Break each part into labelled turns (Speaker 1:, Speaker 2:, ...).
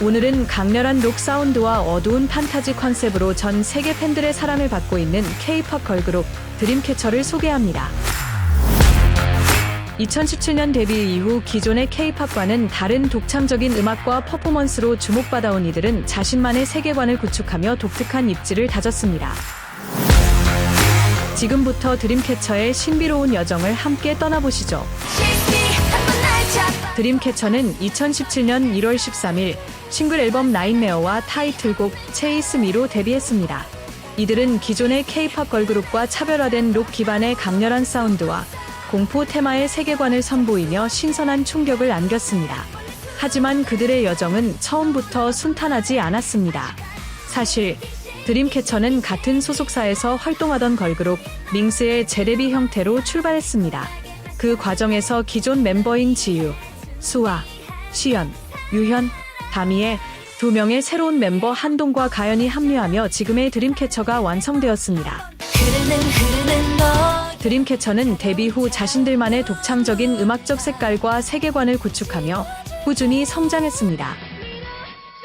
Speaker 1: 오늘은 강렬한 록 사운드와 어두운 판타지 컨셉으로 전 세계 팬들의 사랑을 받고 있는 K-팝 걸그룹 드림캐쳐를 소개합니다. 2017년 데뷔 이후 기존의 K-팝과는 다른 독창적인 음악과 퍼포먼스로 주목받아온 이들은 자신만의 세계관을 구축하며 독특한 입지를 다졌습니다. 지금부터 드림캐쳐의 신비로운 여정을 함께 떠나보시죠. 드림캐쳐는 2017년 1월 13일 싱글 앨범 나인메어와 타이틀곡 Chase Me로 데뷔했습니다. 이들은 기존의 K-팝 걸그룹과 차별화된 록 기반의 강렬한 사운드와 공포 테마의 세계관을 선보이며 신선한 충격을 안겼습니다. 하지만 그들의 여정은 처음부터 순탄하지 않았습니다. 사실 드림캐쳐는 같은 소속사에서 활동하던 걸그룹 밍스의 재데뷔 형태로 출발했습니다. 그 과정에서 기존 멤버인 지유, 수아, 시연, 유현, 다미에 2명의 새로운 멤버 한동과 가연이 합류하며 지금의 드림캐쳐가 완성되었습니다. 드림캐쳐는 데뷔 후 자신들만의 독창적인 음악적 색깔과 세계관을 구축하며 꾸준히 성장했습니다.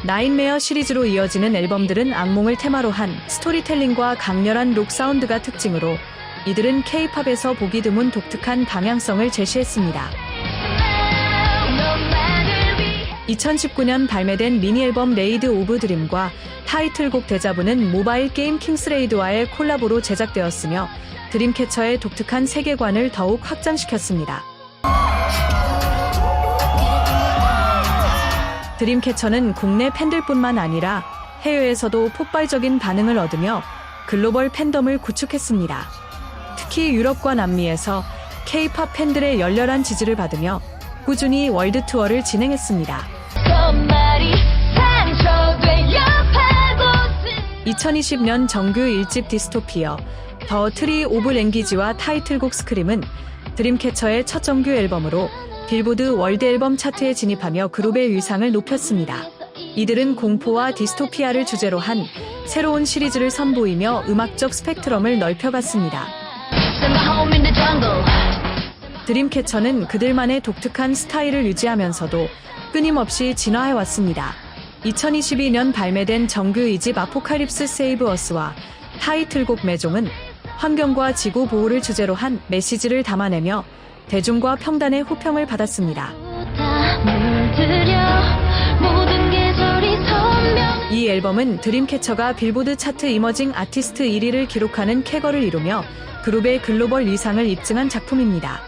Speaker 1: 나인메어 시리즈로 이어지는 앨범들은 악몽을 테마로 한 스토리텔링과 강렬한 록 사운드가 특징으로 이들은 K-팝에서 보기 드문 독특한 방향성을 제시했습니다. 2019년 발매된 미니 앨범 레이드 오브 드림과 타이틀곡 데자부는 모바일 게임 킹스레이드와의 콜라보로 제작되었으며 드림캐쳐의 독특한 세계관을 더욱 확장시켰습니다. 드림캐쳐는 국내 팬들뿐만 아니라 해외에서도 폭발적인 반응을 얻으며 글로벌 팬덤을 구축했습니다. 특히 유럽과 남미에서 K-팝 팬들의 열렬한 지지를 받으며 꾸준히 월드 투어를 진행했습니다. 2020년 정규 1집 디스토피어, 더 트리 오브 랭귀지와 타이틀곡 스크림은 드림캐쳐의 첫 정규 앨범으로 빌보드 월드 앨범 차트에 진입하며 그룹의 위상을 높였습니다. 이들은 공포와 디스토피아를 주제로 한 새로운 시리즈를 선보이며 음악적 스펙트럼을 넓혀갔습니다. 드림캐쳐는 그들만의 독특한 스타일을 유지하면서도 끊임없이 진화해왔습니다. 2022년 발매된 정규 2집 아포칼립스 세이브 어스와 타이틀곡 매종은 환경과 지구 보호를 주제로 한 메시지를 담아내며 대중과 평단의 호평을 받았습니다. 이 앨범은 드림캐쳐가 빌보드 차트 이머징 아티스트 1위를 기록하는 쾌거를 이루며 그룹의 글로벌 위상을 입증한 작품입니다.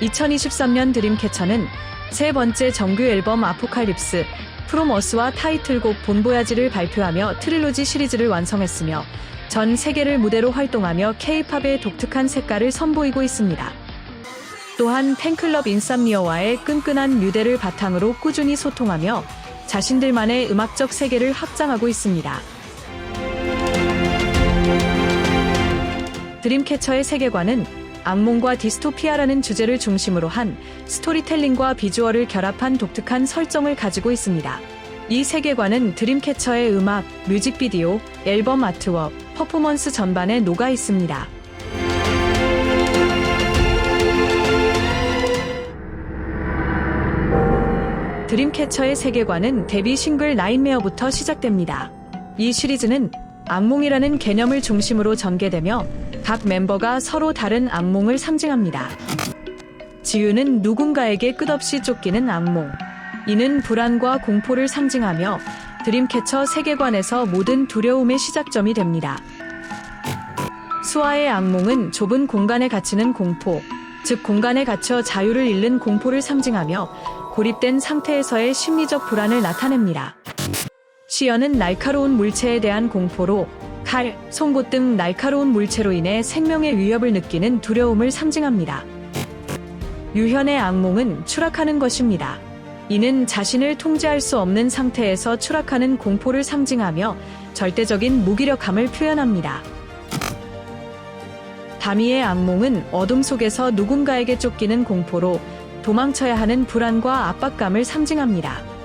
Speaker 1: 2023년 드림캐쳐는 세 번째 정규 앨범 아포칼립스, 프롬 어스와 타이틀곡 본보야지를 발표하며 트릴로지 시리즈를 완성했으며 전 세계를 무대로 활동하며 K-팝의 독특한 색깔을 선보이고 있습니다. 또한 팬클럽 인삼니어와의 끈끈한 유대를 바탕으로 꾸준히 소통하며 자신들만의 음악적 세계를 확장하고 있습니다. 드림캐쳐의 세계관은 악몽과 디스토피아라는 주제를 중심으로 한 스토리텔링과 비주얼을 결합한 독특한 설정을 가지고 있습니다. 이 세계관은 드림캐쳐의 음악, 뮤직비디오, 앨범 아트웍, 퍼포먼스 전반에 녹아 있습니다. 드림캐쳐의 세계관은 데뷔 싱글 나인메어부터 시작됩니다. 이 시리즈는 악몽이라는 개념을 중심으로 전개되며 각 멤버가 서로 다른 악몽을 상징합니다. 지유는 누군가에게 끝없이 쫓기는 악몽. 이는 불안과 공포를 상징하며 드림캐쳐 세계관에서 모든 두려움의 시작점이 됩니다. 수아의 악몽은 좁은 공간에 갇히는 공포, 즉 공간에 갇혀 자유를 잃는 공포를 상징하며 고립된 상태에서의 심리적 불안을 나타냅니다. 시연은 날카로운 물체에 대한 공포로 칼, 송곳 등 날카로운 물체로 인해 생명의 위협을 느끼는 두려움을 상징합니다. 유현의 악몽은 추락하는 것입니다. 이는 자신을 통제할 수 없는 상태에서 추락하는 공포를 상징하며 절대적인 무기력함을 표현합니다. 다미의 악몽은 어둠 속에서 누군가에게 쫓기는 공포로 도망쳐야 하는 불안과 압박감을 상징합니다.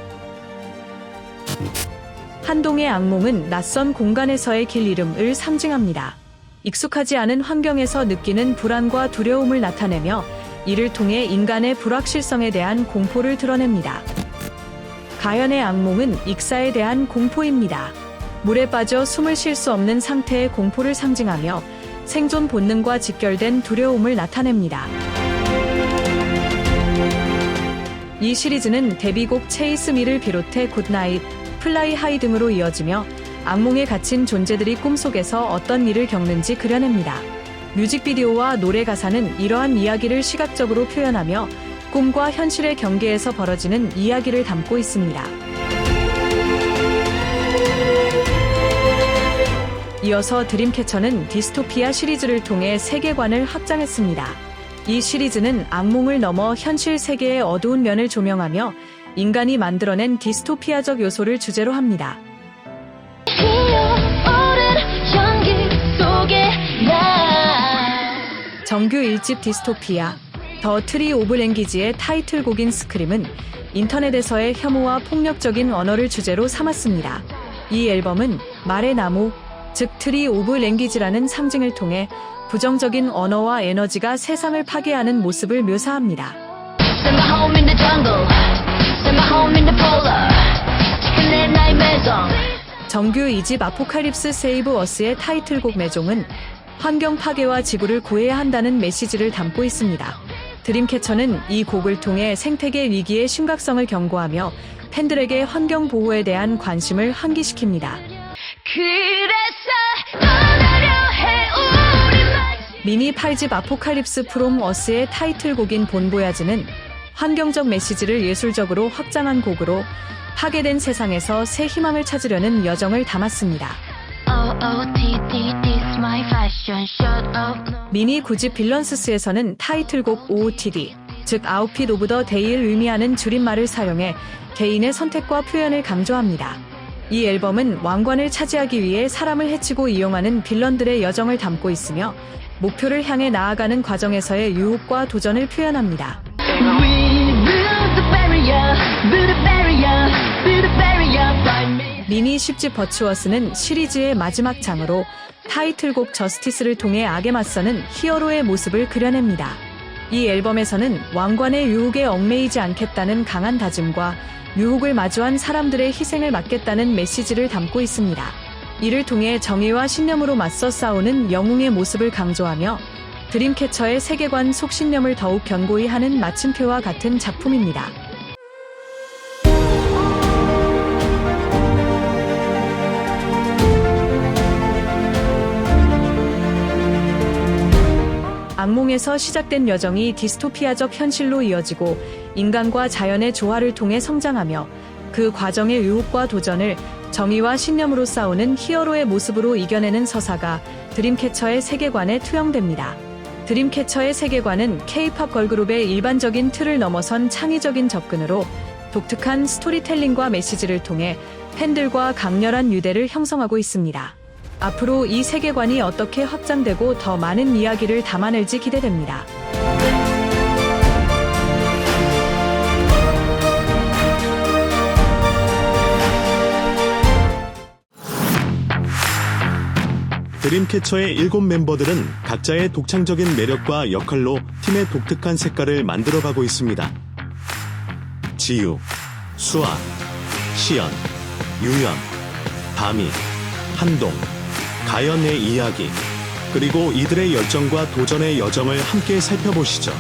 Speaker 1: 한동의 악몽은 낯선 공간에서의 길 잃음을 상징합니다. 익숙하지 않은 환경에서 느끼는 불안과 두려움을 나타내며 이를 통해 인간의 불확실성에 대한 공포를 드러냅니다. 가연의 악몽은 익사에 대한 공포입니다. 물에 빠져 숨을 쉴 수 없는 상태의 공포를 상징하며 생존 본능과 직결된 두려움을 나타냅니다. 이 시리즈는 데뷔곡 체이스 미를 비롯해 굿나잇, 플라이 하이 등으로 이어지며 악몽에 갇힌 존재들이 꿈속에서 어떤 일을 겪는지 그려냅니다. 뮤직비디오와 노래 가사는 이러한 이야기를 시각적으로 표현하며 꿈과 현실의 경계에서 벌어지는 이야기를 담고 있습니다. 이어서 드림캐쳐는 디스토피아 시리즈를 통해 세계관을 확장했습니다. 이 시리즈는 악몽을 넘어 현실 세계의 어두운 면을 조명하며 인간이 만들어낸 디스토피아적 요소를 주제로 합니다. 정규 1집 디스토피아, 더 트리 오브 랭귀지의 타이틀곡인 스크림은 인터넷에서의 혐오와 폭력적인 언어를 주제로 삼았습니다. 이 앨범은 말의 나무, 즉 트리 오브 랭귀지라는 상징을 통해 부정적인 언어와 에너지가 세상을 파괴하는 모습을 묘사합니다. 정규 2집 아포칼립스 세이브 어스의 타이틀곡 매종은 환경 파괴와 지구를 구해야 한다는 메시지를 담고 있습니다. 드림캐쳐는 이 곡을 통해 생태계 위기의 심각성을 경고하며 팬들에게 환경 보호에 대한 관심을 환기시킵니다. 미니 8집 아포칼립스 프롬 어스의 타이틀곡인 본보야즈는 환경적 메시지를 예술적으로 확장한 곡으로 파괴된 세상에서 새 희망을 찾으려는 여정을 담았습니다. 미니 9집 빌런스스에서는 타이틀곡 OOTD, 즉 아웃핏 오브 더 데이를 의미하는 줄임말을 사용해 개인의 선택과 표현을 강조합니다. 이 앨범은 왕관을 차지하기 위해 사람을 해치고 이용하는 빌런들의 여정을 담고 있으며 목표를 향해 나아가는 과정에서의 유혹과 도전을 표현합니다. 미니 10집 버추어스는 시리즈의 마지막 장으로 타이틀곡 저스티스를 통해 악에 맞서는 히어로의 모습을 그려냅니다. 이 앨범에서는 왕관의 유혹에 얽매이지 않겠다는 강한 다짐과 유혹을 마주한 사람들의 희생을 막겠다는 메시지를 담고 있습니다. 이를 통해 정의와 신념으로 맞서 싸우는 영웅의 모습을 강조하며 드림캐쳐의 세계관 속신념을 더욱 견고히 하는 마침표와 같은 작품입니다. 악몽에서 시작된 여정이 디스토피아적 현실로 이어지고 인간과 자연의 조화를 통해 성장하며 그 과정의 유혹과 도전을 정의와 신념으로 싸우는 히어로의 모습으로 이겨내는 서사가 드림캐쳐의 세계관에 투영됩니다. 드림캐쳐의 세계관은 K-팝 걸그룹의 일반적인 틀을 넘어선 창의적인 접근으로 독특한 스토리텔링과 메시지를 통해 팬들과 강렬한 유대를 형성하고 있습니다. 앞으로 이 세계관이 어떻게 확장되고 더 많은 이야기를 담아낼지 기대됩니다.
Speaker 2: 드림캐쳐의 7멤버들은 각자의 독창적인 매력과 역할로 팀의 독특한 색깔을 만들어가고 있습니다. 지유, 수아, 시연, 유연, 다미, 한동, 가연의 이야기, 그리고 이들의 열정과 도전의 여정을 함께 살펴보시죠.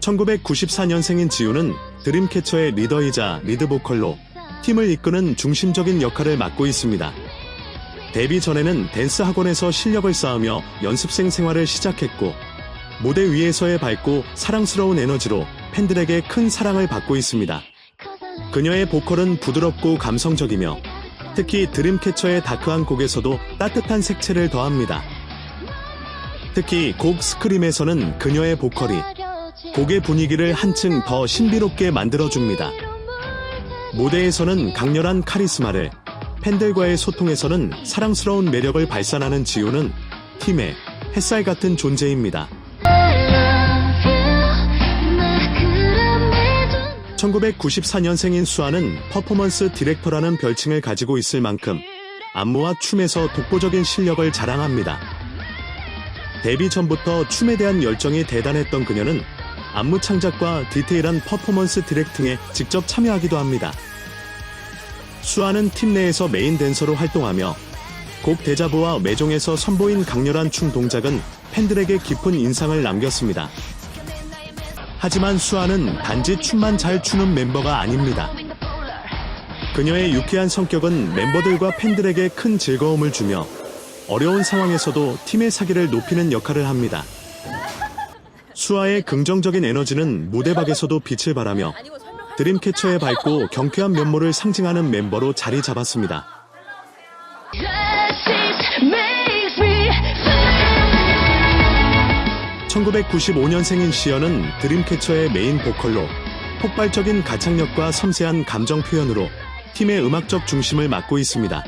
Speaker 2: 1994년생인 지우는 드림캐쳐의 리더이자 리드보컬로 팀을 이끄는 중심적인 역할을 맡고 있습니다. 데뷔 전에는 댄스 학원에서 실력을 쌓으며 연습생 생활을 시작했고 무대 위에서의 밝고 사랑스러운 에너지로 팬들에게 큰 사랑을 받고 있습니다. 그녀의 보컬은 부드럽고 감성적이며 특히 드림캐쳐의 다크한 곡에서도 따뜻한 색채를 더합니다. 특히 곡 스크림에서는 그녀의 보컬이 곡의 분위기를 한층 더 신비롭게 만들어줍니다. 무대에서는 강렬한 카리스마를, 팬들과의 소통에서는 사랑스러운 매력을 발산하는 지우는 팀의 햇살 같은 존재입니다. 1994년생인 수아는 퍼포먼스 디렉터라는 별칭을 가지고 있을 만큼 안무와 춤에서 독보적인 실력을 자랑합니다. 데뷔 전부터 춤에 대한 열정이 대단했던 그녀는 안무 창작과 디테일한 퍼포먼스 디렉팅에 직접 참여하기도 합니다. 수아는 팀 내에서 메인 댄서로 활동하며 곡 데자부와 매종에서 선보인 강렬한 춤 동작은 팬들에게 깊은 인상을 남겼습니다. 하지만 수아는 단지 춤만 잘 추는 멤버가 아닙니다. 그녀의 유쾌한 성격은 멤버들과 팬들에게 큰 즐거움을 주며 어려운 상황에서도 팀의 사기를 높이는 역할을 합니다. 수아의 긍정적인 에너지는 무대 밖에서도 빛을 발하며 드림캐쳐의 밝고 경쾌한 면모를 상징하는 멤버로 자리 잡았습니다. 1995년생인 시연은 드림캐쳐의 메인 보컬로 폭발적인 가창력과 섬세한 감정 표현으로 팀의 음악적 중심을 맡고 있습니다.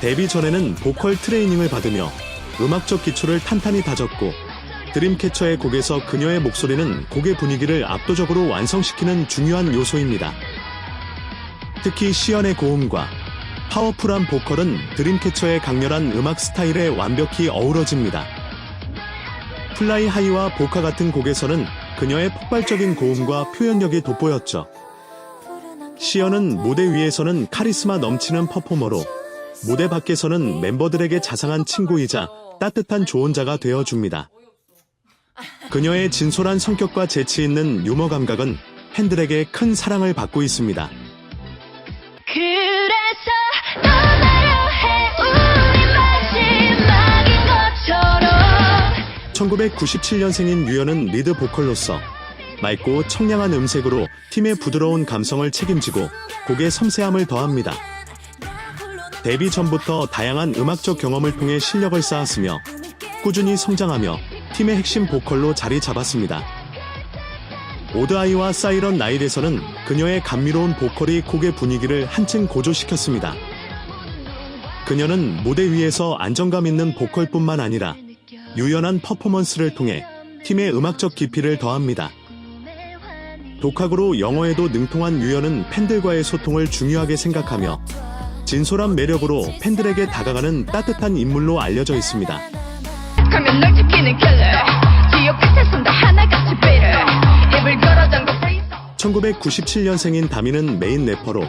Speaker 2: 데뷔 전에는 보컬 트레이닝을 받으며 음악적 기초를 탄탄히 다졌고 드림캐쳐의 곡에서 그녀의 목소리는 곡의 분위기를 압도적으로 완성시키는 중요한 요소입니다. 특히 시연의 고음과 파워풀한 보컬은 드림캐쳐의 강렬한 음악 스타일에 완벽히 어우러집니다. 플라이 하이와 보카 같은 곡에서는 그녀의 폭발적인 고음과 표현력이 돋보였죠. 시연은 무대 위에서는 카리스마 넘치는 퍼포머로 무대 밖에서는 멤버들에게 자상한 친구이자 따뜻한 조언자가 되어줍니다. 그녀의 진솔한 성격과 재치 있는 유머 감각은 팬들에게 큰 사랑을 받고 있습니다. 1997년생인 유연은 리드 보컬로서 맑고 청량한 음색으로 팀의 부드러운 감성을 책임지고 곡의 섬세함을 더합니다. 데뷔 전부터 다양한 음악적 경험을 통해 실력을 쌓았으며 꾸준히 성장하며 팀의 핵심 보컬로 자리 잡았습니다. 오드아이와 사이런 나잇에서는 그녀의 감미로운 보컬이 곡의 분위기를 한층 고조시켰습니다. 그녀는 무대 위에서 안정감 있는 보컬뿐만 아니라 유연한 퍼포먼스를 통해 팀의 음악적 깊이를 더합니다. 독학으로 영어에도 능통한 유연은 팬들과의 소통을 중요하게 생각하며 진솔한 매력으로 팬들에게 다가가는 따뜻한 인물로 알려져 있습니다. 1997년생인 다미는 메인 래퍼로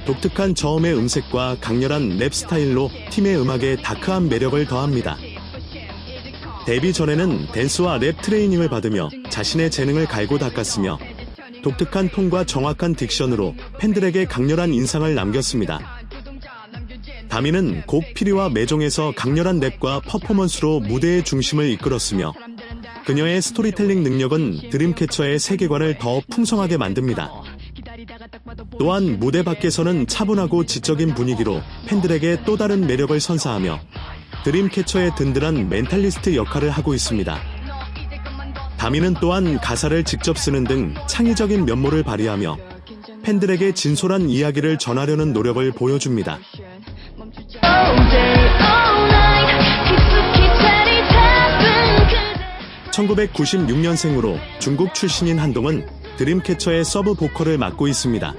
Speaker 2: 독특한 저음의 음색과 강렬한 랩 스타일로 팀의 음악에 다크한 매력을 더합니다. 데뷔 전에는 댄스와 랩 트레이닝을 받으며 자신의 재능을 갈고 닦았으며 독특한 톤과 정확한 딕션으로 팬들에게 강렬한 인상을 남겼습니다. 다미는 곡 피리와 매종에서 강렬한 랩과 퍼포먼스로 무대의 중심을 이끌었으며 그녀의 스토리텔링 능력은 드림캐쳐의 세계관을 더 풍성하게 만듭니다. 또한 무대 밖에서는 차분하고 지적인 분위기로 팬들에게 또 다른 매력을 선사하며 드림캐쳐의 든든한 멘탈리스트 역할을 하고 있습니다. 다미는 또한 가사를 직접 쓰는 등 창의적인 면모를 발휘하며 팬들에게 진솔한 이야기를 전하려는 노력을 보여줍니다. 1996년생으로 중국 출신인 한동은 드림캐쳐의 서브 보컬을 맡고 있습니다.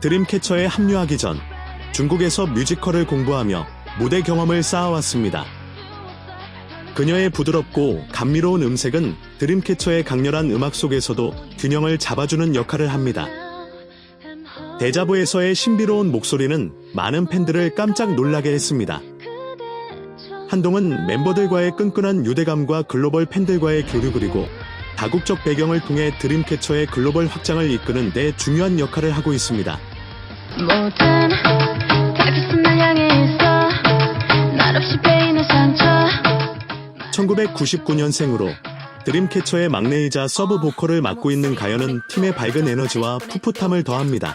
Speaker 2: 드림캐쳐에 합류하기 전 중국에서 뮤지컬을 공부하며 무대 경험을 쌓아왔습니다. 그녀의 부드럽고 감미로운 음색은 드림캐쳐의 강렬한 음악 속에서도 균형을 잡아주는 역할을 합니다. 데자부에서의 신비로운 목소리는 많은 팬들을 깜짝 놀라게 했습니다. 한동은 멤버들과의 끈끈한 유대감과 글로벌 팬들과의 교류 그리고 다국적 배경을 통해 드림캐쳐의 글로벌 확장을 이끄는 데 중요한 역할을 하고 있습니다. 1999년생으로 드림캐쳐의 막내이자 서브 보컬을 맡고 있는 가연은 팀의 밝은 에너지와 풋풋함을 더합니다.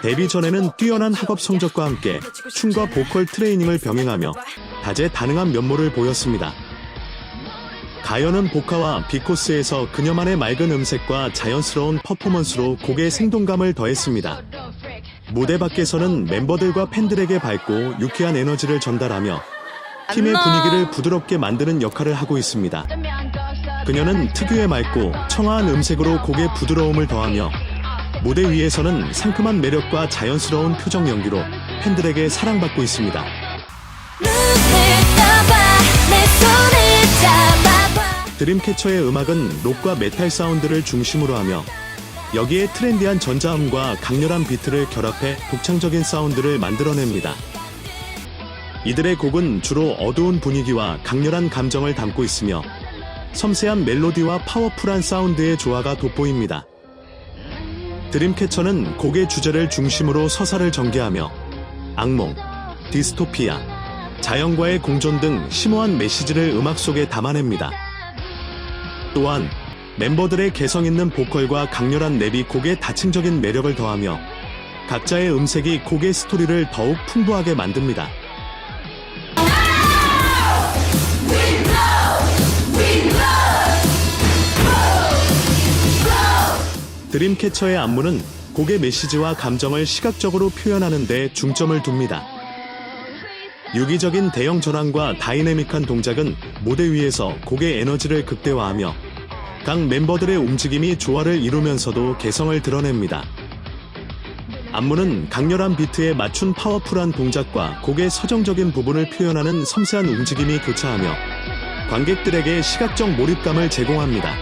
Speaker 2: 데뷔 전에는 뛰어난 학업 성적과 함께 춤과 보컬 트레이닝을 병행하며 다재다능한 면모를 보였습니다. 가연은 보카와 비코스에서 그녀만의 맑은 음색과 자연스러운 퍼포먼스로 곡의 생동감을 더했습니다. 무대 밖에서는 멤버들과 팬들에게 밝고 유쾌한 에너지를 전달하며 팀의 분위기를 부드럽게 만드는 역할을 하고 있습니다. 그녀는 특유의 맑고 청아한 음색으로 곡의 부드러움을 더하며 무대 위에서는 상큼한 매력과 자연스러운 표정 연기로 팬들에게 사랑받고 있습니다. 드림캐쳐의 음악은 록과 메탈 사운드를 중심으로 하며 여기에 트렌디한 전자음과 강렬한 비트를 결합해 독창적인 사운드를 만들어냅니다. 이들의 곡은 주로 어두운 분위기와 강렬한 감정을 담고 있으며 섬세한 멜로디와 파워풀한 사운드의 조화가 돋보입니다. 드림캐쳐는 곡의 주제를 중심으로 서사를 전개하며 악몽, 디스토피아, 자연과의 공존 등 심오한 메시지를 음악 속에 담아냅니다. 또한 멤버들의 개성 있는 보컬과 강렬한 랩이 곡에 다층적인 매력을 더하며 각자의 음색이 곡의 스토리를 더욱 풍부하게 만듭니다. 드림캐쳐의 안무는 곡의 메시지와 감정을 시각적으로 표현하는 데 중점을 둡니다. 유기적인 대형 전환과 다이내믹한 동작은 무대 위에서 곡의 에너지를 극대화하며 각 멤버들의 움직임이 조화를 이루면서도 개성을 드러냅니다. 안무는 강렬한 비트에 맞춘 파워풀한 동작과 곡의 서정적인 부분을 표현하는 섬세한 움직임이 교차하며 관객들에게 시각적 몰입감을 제공합니다.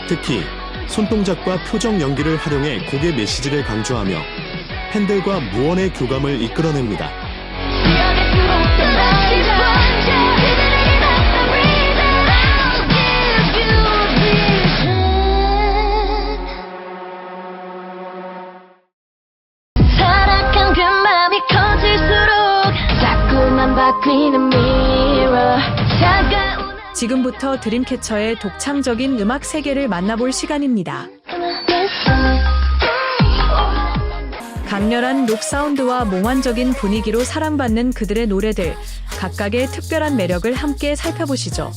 Speaker 2: 특히 손동작과 표정 연기를 활용해 곡의 메시지를 강조하며 팬들과 무언의 교감을 이끌어냅니다.
Speaker 1: 지금부터 드림캐쳐의 독창적인 음악 세계를 만나볼 시간입니다. 강렬한 록 사운드와 몽환적인 분위기로 사랑받는 그들의 노래들, 각각의 특별한 매력을 함께 살펴보시죠.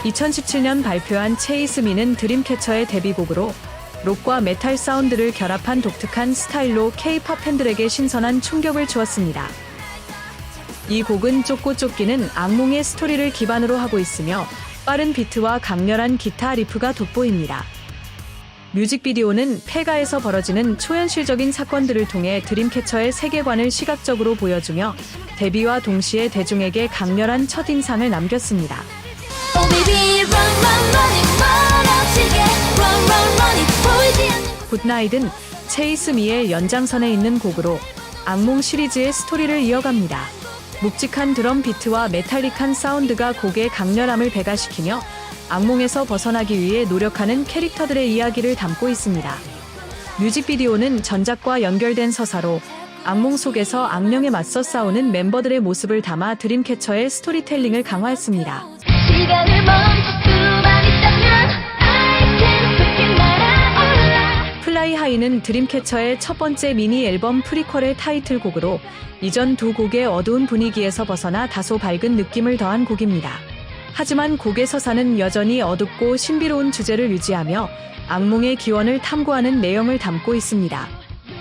Speaker 1: 2017년 발표한 Chase Me는 드림캐쳐의 데뷔곡으로 록과 메탈 사운드를 결합한 독특한 스타일로 K-팝 팬들에게 신선한 충격을 주었습니다. 이 곡은 쫓고 쫓기는 악몽의 스토리를 기반으로 하고 있으며 빠른 비트와 강렬한 기타 리프가 돋보입니다. 뮤직비디오는 폐가에서 벌어지는 초현실적인 사건들을 통해 드림캐쳐의 세계관을 시각적으로 보여주며 데뷔와 동시에 대중에게 강렬한 첫인상을 남겼습니다. 굿나잇은 체이스 미의 연장선에 있는 곡으로 악몽 시리즈의 스토리를 이어갑니다. 묵직한 드럼 비트와 메탈릭한 사운드가 곡의 강렬함을 배가시키며 악몽에서 벗어나기 위해 노력하는 캐릭터들의 이야기를 담고 있습니다. 뮤직비디오는 전작과 연결된 서사로 악몽 속에서 악령에 맞서 싸우는 멤버들의 모습을 담아 드림캐쳐의 스토리텔링을 강화했습니다. 시간을 멈출 수만 있다면 I can quickly 날아올라. 플라이 하이는 드림캐쳐의 첫 번째 미니 앨범 프리퀄의 타이틀곡으로 이전 두 곡의 어두운 분위기에서 벗어나 다소 밝은 느낌을 더한 곡입니다. 하지만 곡의 서사는 여전히 어둡고 신비로운 주제를 유지하며 악몽의 기원을 탐구하는 내용을 담고 있습니다.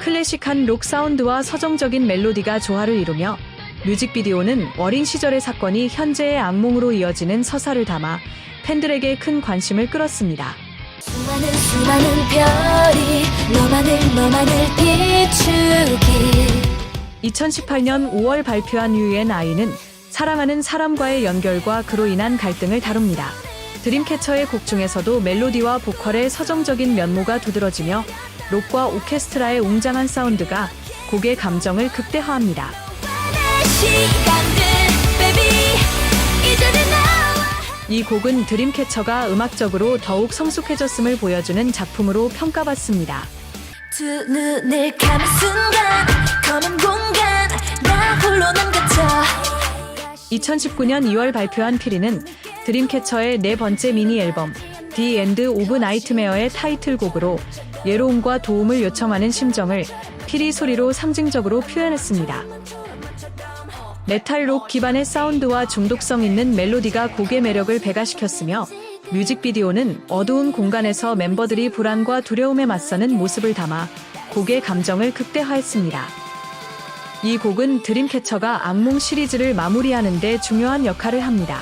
Speaker 1: 클래식한 록 사운드와 서정적인 멜로디가 조화를 이루며 뮤직비디오는 어린 시절의 사건이 현재의 악몽으로 이어지는 서사를 담아 팬들에게 큰 관심을 끌었습니다. 수많은 별이 너만을 비추기. 2018년 5월 발표한 U&I는 사랑하는 사람과의 연결과 그로 인한 갈등을 다룹니다. 드림캐쳐의 곡 중에서도 멜로디와 보컬의 서정적인 면모가 두드러지며 록과 오케스트라의 웅장한 사운드가 곡의 감정을 극대화합니다. 이 곡은 드림캐쳐가 음악적으로 더욱 성숙해졌음을 보여주는 작품으로 평가받습니다. 두 눈을 감은 순간 검은 공간 나 홀로 남겨져. 2019년 2월 발표한 피리는 드림캐쳐의 네 번째 미니 앨범 The End of Nightmare의 타이틀곡으로 예로움과 도움을 요청하는 심정을 피리 소리로 상징적으로 표현했습니다. 메탈록 기반의 사운드와 중독성 있는 멜로디가 곡의 매력을 배가시켰으며 뮤직비디오는 어두운 공간에서 멤버들이 불안과 두려움에 맞서는 모습을 담아 곡의 감정을 극대화했습니다. 이 곡은 드림캐쳐가 악몽 시리즈를 마무리하는 데 중요한 역할을 합니다.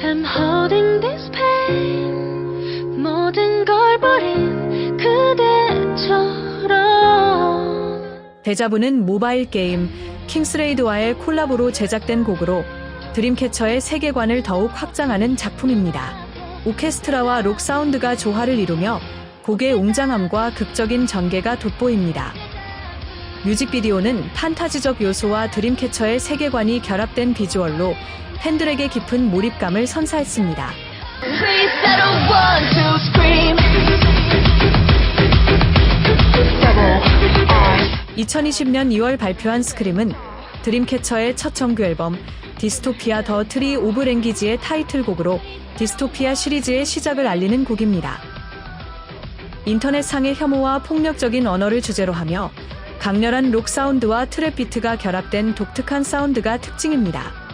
Speaker 3: I'm holding this pain 모든 걸 버린 그대처럼
Speaker 1: 데자부는 모바일 게임 킹스레이드와의 콜라보로 제작된 곡으로 드림캐쳐의 세계관을 더욱 확장하는 작품입니다. 오케스트라와 록 사운드가 조화를 이루며 곡의 웅장함과 극적인 전개가 돋보입니다. 뮤직비디오는 판타지적 요소와 드림캐쳐의 세계관이 결합된 비주얼로 팬들에게 깊은 몰입감을 선사했습니다.
Speaker 3: Please settle one to scream
Speaker 1: 2020년 2월 발표한 스크림은 드림캐쳐의 첫 정규 앨범 디스토피아 더 트리 오브 랭귀지의 타이틀곡으로 디스토피아 시리즈의 시작을 알리는 곡입니다. 인터넷상의 혐오와 폭력적인 언어를 주제로 하며 강렬한 록 사운드와 트랩 비트가 결합된 독특한 사운드가 특징입니다.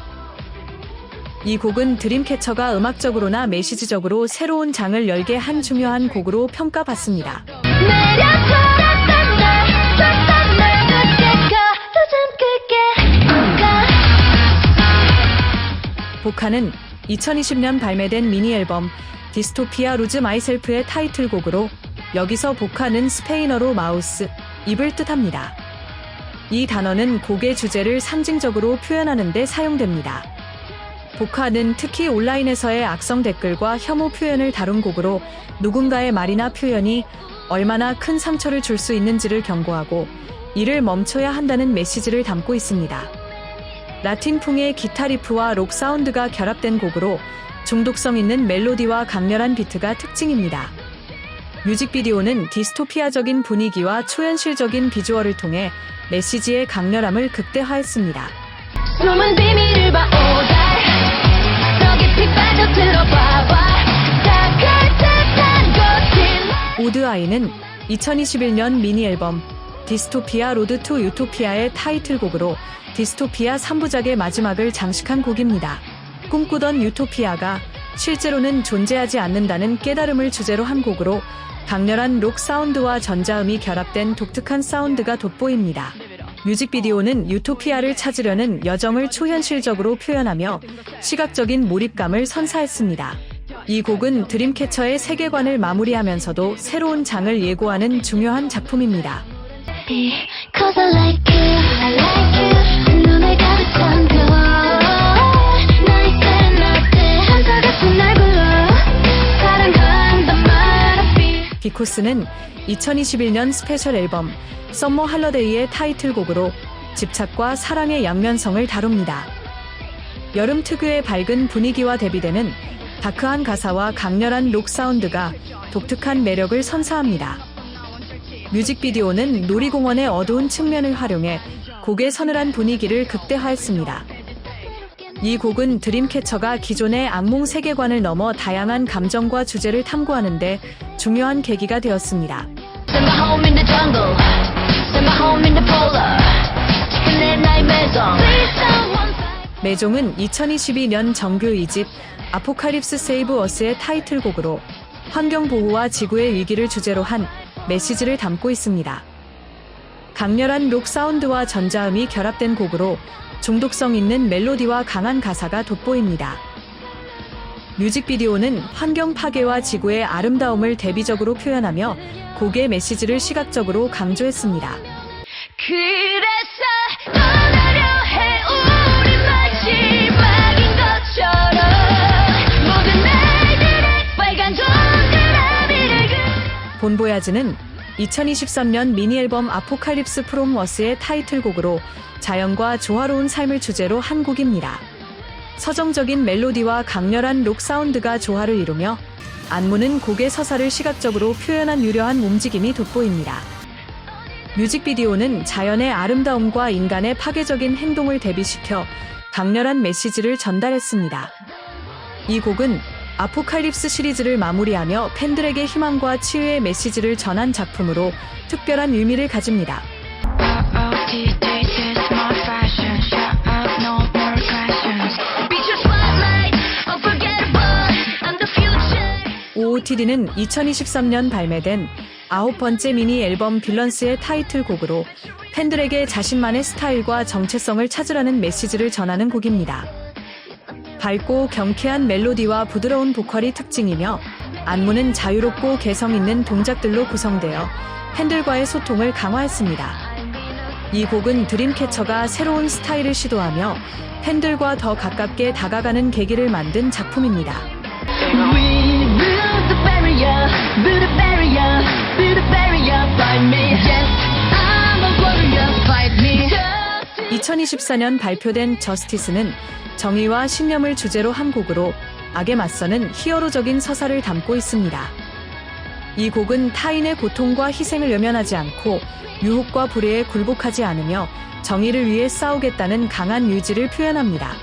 Speaker 1: 이 곡은 드림캐쳐가 음악적으로나 메시지적으로 새로운 장을 열게 한 중요한 곡으로 평가받습니다. 보카는 2020년 발매된 미니 앨범 디스토피아 루즈 마이셀프의 타이틀곡으로 여기서 보카는 스페인어로 마우스, 입을 뜻합니다. 이 단어는 곡의 주제를 상징적으로 표현하는 데 사용됩니다. 보카는 특히 온라인에서의 악성 댓글과 혐오 표현을 다룬 곡으로 누군가의 말이나 표현이 얼마나 큰 상처를 줄 수 있는지를 경고하고 이를 멈춰야 한다는 메시지를 담고 있습니다. 라틴풍의 기타 리프와 록 사운드가 결합된 곡으로 중독성 있는 멜로디와 강렬한 비트가 특징입니다. 뮤직비디오는 디스토피아적인 분위기와 초현실적인 비주얼을 통해 메시지의 강렬함을 극대화했습니다.
Speaker 3: 숨은 비밀을 봐 오달 더 깊이 빠져들어봐봐 다갈 듯한 것이
Speaker 1: 오드아이는 2021년 미니 앨범 디스토피아 로드 투 유토피아의 타이틀곡으로 디스토피아 3부작의 마지막을 장식한 곡입니다. 꿈꾸던 유토피아가 실제로는 존재하지 않는다는 깨달음을 주제로 한 곡으로 강렬한 록 사운드와 전자음이 결합된 독특한 사운드가 돋보입니다. 뮤직비디오는 유토피아를 찾으려는 여정을 초현실적으로 표현하며 시각적인 몰입감을 선사했습니다. 이 곡은 드림캐쳐의 세계관을 마무리하면서도 새로운 장을 예고하는 중요한 작품입니다.
Speaker 3: Cause I like you 눈에 가득한 별 나이때 한사 같은 날 불러 사랑한단 말
Speaker 1: 비코스는 2021년 스페셜 앨범 썸머 할러데이의 타이틀곡으로 집착과 사랑의 양면성을 다룹니다. 여름 특유의 밝은 분위기와 대비되는 다크한 가사와 강렬한 록 사운드가 독특한 매력을 선사합니다. 뮤직비디오는 놀이공원의 어두운 측면을 활용해 곡의 서늘한 분위기를 극대화했습니다. 이 곡은 드림캐쳐가 기존의 악몽 세계관을 넘어 다양한 감정과 주제를 탐구하는 데 중요한 계기가 되었습니다.
Speaker 3: Send my home in the jungle Send my home in the polar 지금의 나의 매종 Please someone
Speaker 1: 매종은 2022년 정규 2집 아포칼립스 세이브 어스의 타이틀곡으로 환경보호와 지구의 위기를 주제로 한 메시지를 담고 있습니다. 강렬한 록 사운드와 전자음이 결합된 곡으로 중독성 있는 멜로디와 강한 가사가 돋보입니다. 뮤직비디오는 환경 파괴와 지구의 아름다움을 대비적으로 표현하며 곡의 메시지를 시각적으로 강조했습니다.
Speaker 3: 그래서 떠나려 해 우리 마지막인 것처럼 모든 날들의 빨간 동그라미를
Speaker 1: 본보야즈는 2023년 미니 앨범 아포칼립스 프롬 어스의 타이틀곡으로 자연과 조화로운 삶을 주제로 한 곡입니다. 서정적인 멜로디와 강렬한 록 사운드가 조화를 이루며 안무는 곡의 서사를 시각적으로 표현한 유려한 움직임이 돋보입니다. 뮤직비디오는 자연의 아름다움과 인간의 파괴적인 행동을 대비시켜 강렬한 메시지를 전달했습니다. 이 곡은 아포칼립스 시리즈를 마무리하며 팬들에게 희망과 치유의 메시지를 전한 작품으로 특별한 의미를 가집니다. OOTD는 2023년 발매된 9번째 미니 앨범 밸런스의 타이틀곡으로 팬들에게 자신만의 스타일과 정체성을 찾으라는 메시지를 전하는 곡입니다. 밝고 경쾌한 멜로디와 부드러운 보컬이 특징이며 안무는 자유롭고 개성 있는 동작들로 구성되어 팬들과의 소통을 강화했습니다. 이 곡은 드림캐쳐가 새로운 스타일을 시도하며 팬들과 더 가깝게 다가가는 계기를 만든 작품입니다.
Speaker 3: We build the barrier, build a barrier, build a barrier, fight me. Yes, I'm a warrior, fight me.
Speaker 1: 2024년 발표된 저스티스는 정의와 신념을 주제로 한 곡으로 악에 맞서는 히어로적인 서사를 담고 있습니다. 이 곡은 타인의 고통과 희생을 외면하지 않고 유혹과 불의에 굴복하지 않으며 정의를 위해 싸우겠다는 강한 의지를 표현합니다.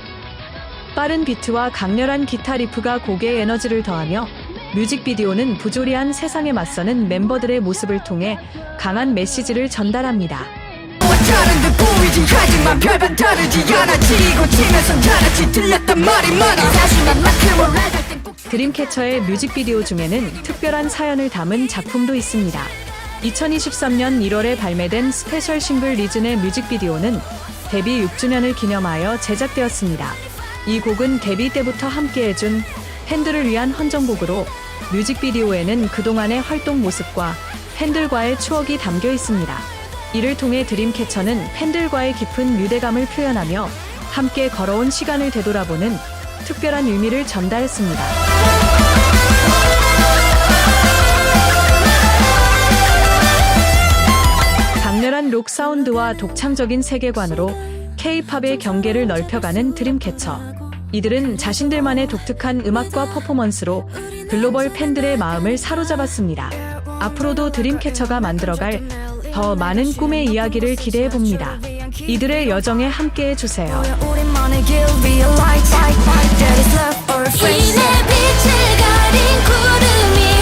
Speaker 1: 빠른 비트와 강렬한 기타 리프가 곡의 에너지를 더하며 뮤직비디오는 부조리한 세상에 맞서는 멤버들의 모습을 통해 강한 메시지를 전달합니다.
Speaker 4: 다른 듯 보이지 하지만 별반 다르지 않아 지고 치면서 다르지 들렸단 말이 많아 다시만 만큼을 해줄 땐 꼭
Speaker 1: 드림캐쳐의 뮤직비디오 중에는 특별한 사연을 담은 작품도 있습니다. 2023년 1월에 발매된 스페셜 싱글 리즌의 뮤직비디오는 데뷔 6주년을 기념하여 제작되었습니다. 이 곡은 데뷔 때부터 함께해준 팬들을 위한 헌정곡으로 뮤직비디오에는 그동안의 활동 모습과 팬들과의 추억이 담겨 있습니다. 이를 통해 드림캐쳐는 팬들과의 깊은 유대감을 표현하며 함께 걸어온 시간을 되돌아보는 특별한 의미를 전달했습니다. 강렬한 록 사운드와 독창적인 세계관으로 K-팝의 경계를 넓혀가는 드림캐쳐. 이들은 자신들만의 독특한 음악과 퍼포먼스로 글로벌 팬들의 마음을 사로잡았습니다. 앞으로도 드림캐쳐가 만들어갈 더 많은 꿈의 이야기를 기대해봅니다. 이들의 여정에 함께해주세요.
Speaker 4: 우리만의 길 real light That is love or
Speaker 3: 이 내 빛을 가린 구름이